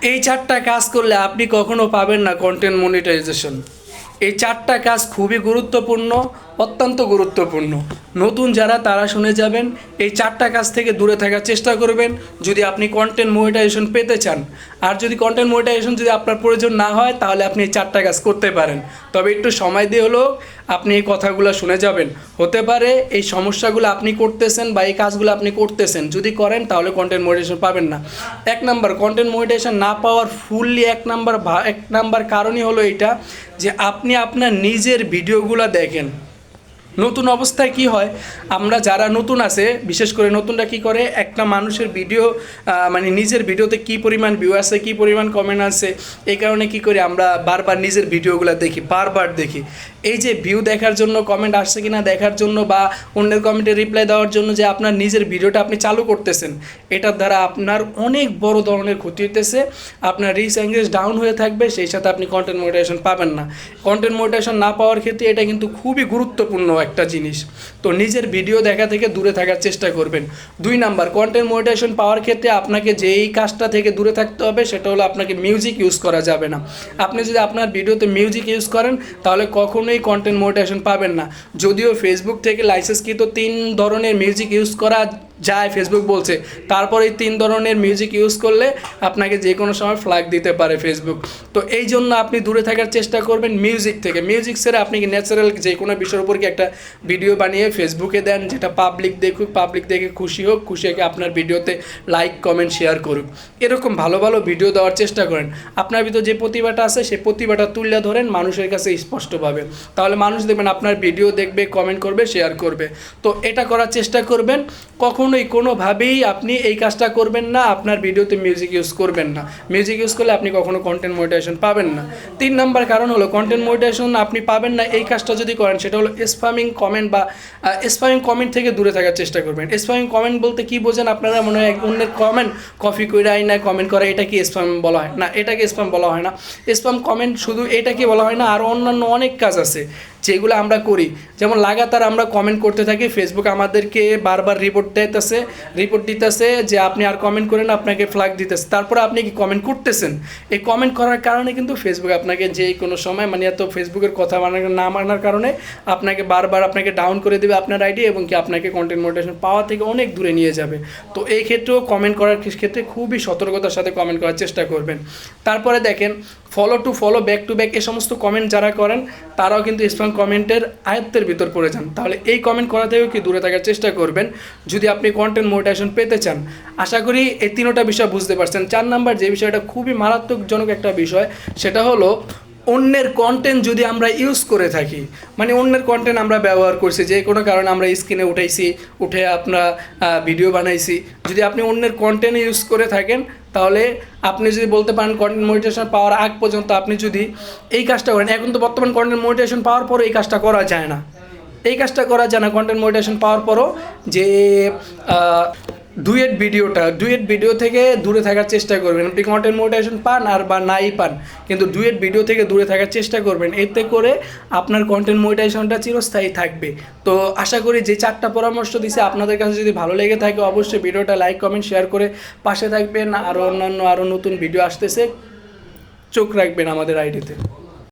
এই 4টা কাজ করলে আপনি কখনো পাবেন না কন্টেন্ট মনিটাইজেশন। এই 4টা কাজ খুবই গুরুত্বপূর্ণ, অত্যন্ত গুরুত্বপূর্ণ। নতুন যারা তারা শুনে যাবেন, এই 4টা কাজ থেকে দূরে থাকার চেষ্টা করবেন যদি আপনি কন্টেন্ট মনিটাইজেশন পেতে চান। আর যদি কন্টেন্ট মনিটাইজেশন যদি আপনার প্রয়োজন না হয় তাহলে আপনি এই 4টা কাজ করতে পারেন, তবে একটু সময় দিয়ে হলেও আপনি এই কথাগুলো শুনে যাবেন। হতে পারে এই সমস্যাগুলো আপনি করতেছেন বা এই কাজগুলো আপনি করতেছেন, যদি করেন তাহলে কন্টেন্ট মনিটাইজেশন পাবেন না। 1 নাম্বার, কন্টেন্ট মনিটাইজেশন না পাওয়ার ফুললি 1 নাম্বার কারণই হলো এইটা যে আপনি আপনার নিজের ভিডিওগুলো দেখেন। নতুন অবস্থায় কি হয়, আমরা যারা নতুন আছে, বিশেষ করে নতুনরা কি করে, একটা মানুষের ভিডিও মানে নিজের ভিডিওতে কি পরিমাণ ভিউ আছে, কি পরিমাণ কমেন্ট আছে, এই কারণে কি করি আমরা বারবার নিজের ভিডিওগুলো দেখি, বারবার দেখি। এই যে ভিউ দেখার জন্য, কমেন্ট আসছে কিনা দেখার জন্য বা অন্যের কমেন্টে রিপ্লাই দেওয়ার জন্য যে আপনার নিজের ভিডিওটা আপনি চালু করতেছেন, এটার দ্বারা আপনার অনেক বড় ধরনের ক্ষতি হইতেছে। আপনার রিচ এঙ্গেজ ডাউন হয়ে থাকবে, সেই সাথে আপনি কন্টেন্ট মনিটাইজেশন পাবেন না। কন্টেন্ট মনিটাইজেশন না পাওয়ার ক্ষেত্রে এটা কিন্তু খুবই গুরুত্বপূর্ণ একটা জিনিস। তো নিজের ভিডিও দেখা থেকে দূরে থাকার চেষ্টা করবেন। 2 নাম্বার, কন্টেন্ট মনিটাইজেশন পাওয়ার ক্ষেত্রে আপনাকে যেই কাজটা থেকে দূরে থাকতে হবে সেটা হলো আপনাকে মিউজিক ইউজ করা যাবে না। আপনি যদি আপনার ভিডিওতে মিউজিক ইউজ করেন তাহলে কখনোই কন্টেন্ট মনিটাইজেশন পাবেন না। যদিও ফেসবুক থেকে লাইসেন্সকৃত 3 ধরনের মিউজিক ইউজ করা যায় ফেসবুক বলছে, তারপর এই 3 ধরনের মিউজিক ইউজ করলে আপনাকে যে কোনো সময় ফ্ল্যাগ দিতে পারে ফেসবুক। তো এই জন্য আপনি দূরে থাকার চেষ্টা করবেন মিউজিক থেকে। মিউজিক ছেড়ে আপনি কি ন্যাচারাল যে কোনো বিষয়ের উপর কি একটা ভিডিও বানিয়ে ফেসবুকে দেন, যেটা পাবলিক দেখুক, পাবলিক দেখে খুশি হোক, খুশি হয়ে আপনার ভিডিওতে লাইক কমেন্ট শেয়ার করুক। এরকম ভালো ভালো ভিডিও দেওয়ার চেষ্টা করেন। আপনার ভিতর যে প্রতিভাটা আছে সেই প্রতিভাটা তুলে ধরেন মানুষের কাছে স্পষ্টভাবে, তাহলে মানুষ দেখবেন আপনার ভিডিও দেখবে, কমেন্ট করবে, শেয়ার করবে। তো এটা করার চেষ্টা করবেন। কখনোই কোনোভাবেই আপনি এই কাজটা করবেন না, আপনার ভিডিওতে মিউজিক ইউজ করবেন না। মিউজিক ইউজ করলে আপনি কখনো কন্টেন্ট মনিটাইজেশন পাবেন না। 3 নাম্বার কারণ হলো কন্টেন্ট মনিটাইজেশন আপনি পাবেন না এই কাজটা যদি করেন, সেটা হলো স্প্যামিং কমেন্ট বা স্প্যামিং কমেন্ট থেকে দূরে থাকার চেষ্টা করবেন। স্প্যামিং কমেন্ট বলতে কি বোঝেন আপনারা? মনে হয় অন্যের কমেন্ট কপি করে আইনা কমেন্ট করে, এটা কি স্প্যাম বলা হয় না? এটাকে স্প্যাম বলা হয় না। স্প্যাম কমেন্ট শুধু এটাকে বলা হয় না, আরও অন্যান্য অনেক কাজ আছে যেগুলো আমরা করি। যেমন লাগাতার আমরা কমেন্ট করতে থাকি, ফেসবুক আমাদেরকে বারবার রিপোর্ট দিতেছে যে আপনি আর কমেন্ট করেন, আপনাকে ফ্ল্যাগ দিতেছে। তারপরে আপনি কি কমেন্ট করতেছেন, এই কমেন্ট করার কারণে কিন্তু ফেসবুক আপনাকে যে কোনো সময় মানে এত ফেসবুকের কথা না মানার কারণে আপনাকে বারবার আপনাকে ডাউন করে দেবে আপনার আইডি, এবং কি আপনাকে কন্টেন্ট মনিটাইজেশন পাওয়া থেকে অনেক দূরে নিয়ে যাবে। তো এই ক্ষেত্রেও কমেন্ট করার ক্ষেত্রে খুবই সতর্কতার সাথে কমেন্ট করার চেষ্টা করবেন। তারপরে দেখেন follow to follow, back to back, এই সমস্ত কমেন্ট যারা করেন তারাও কিন্তু স্প্যাম কমেন্টের আয়ত্তের ভিতর পড়ে যান। তাহলে এই কমেন্ট করা থেকেও কি দূরে থাকার চেষ্টা করবেন যদি আপনি কন্টেন্ট মনিটাইজেশন পেতে চান। আশা করি এই 3টা বিষয় বুঝতে পারছেন। 4 নাম্বার যে বিষয়টা খুবই মারাত্মকজনক একটা বিষয়, সেটা হলো অন্যের কন্টেন্ট যদি আমরা ইউজ করে থাকি, মানে অন্যের কন্টেন্ট আমরা ব্যবহার করছি, যে কোনো কারণে আমরা স্ক্রিনে উঠে আমরা ভিডিও বানাইছি, যদি আপনি অন্যের কন্টেন্ট ইউজ করে থাকেন তাহলে আপনি যদি বলতে পারেন কন্টেন্ট মনিটাইজেশন পাওয়ার আগ পর্যন্ত আপনি যদি এই কাজটা করেন, এখন তো বর্তমান কন্টেন্ট মনিটাইজেশন পাওয়ার পরও এই কাজটা করা যায় না। কন্টেন্ট মনিটাইজেশন পাওয়ার পরও যে ডুয়েট ভিডিও থেকে দূরে থাকার চেষ্টা করবেন। আপনি কন্টেন্ট মনিটাইজেশন পান আর বা নাই পান, কিন্তু ডুয়েট ভিডিও থেকে দূরে থাকার চেষ্টা করবেন। এতে করে আপনার কন্টেন্ট মনিটাইজেশনটা চিরস্থায়ী থাকবে। তো আশা করি যে 4টা পরামর্শ দিয়েছি আপনাদের কাছে যদি ভালো লেগে থাকে অবশ্যই ভিডিওটা লাইক কমেন্ট শেয়ার করে পাশে থাকবেন। আরও নতুন ভিডিও আসতেছে, চোখ রাখবেন আমাদের আইডিতে।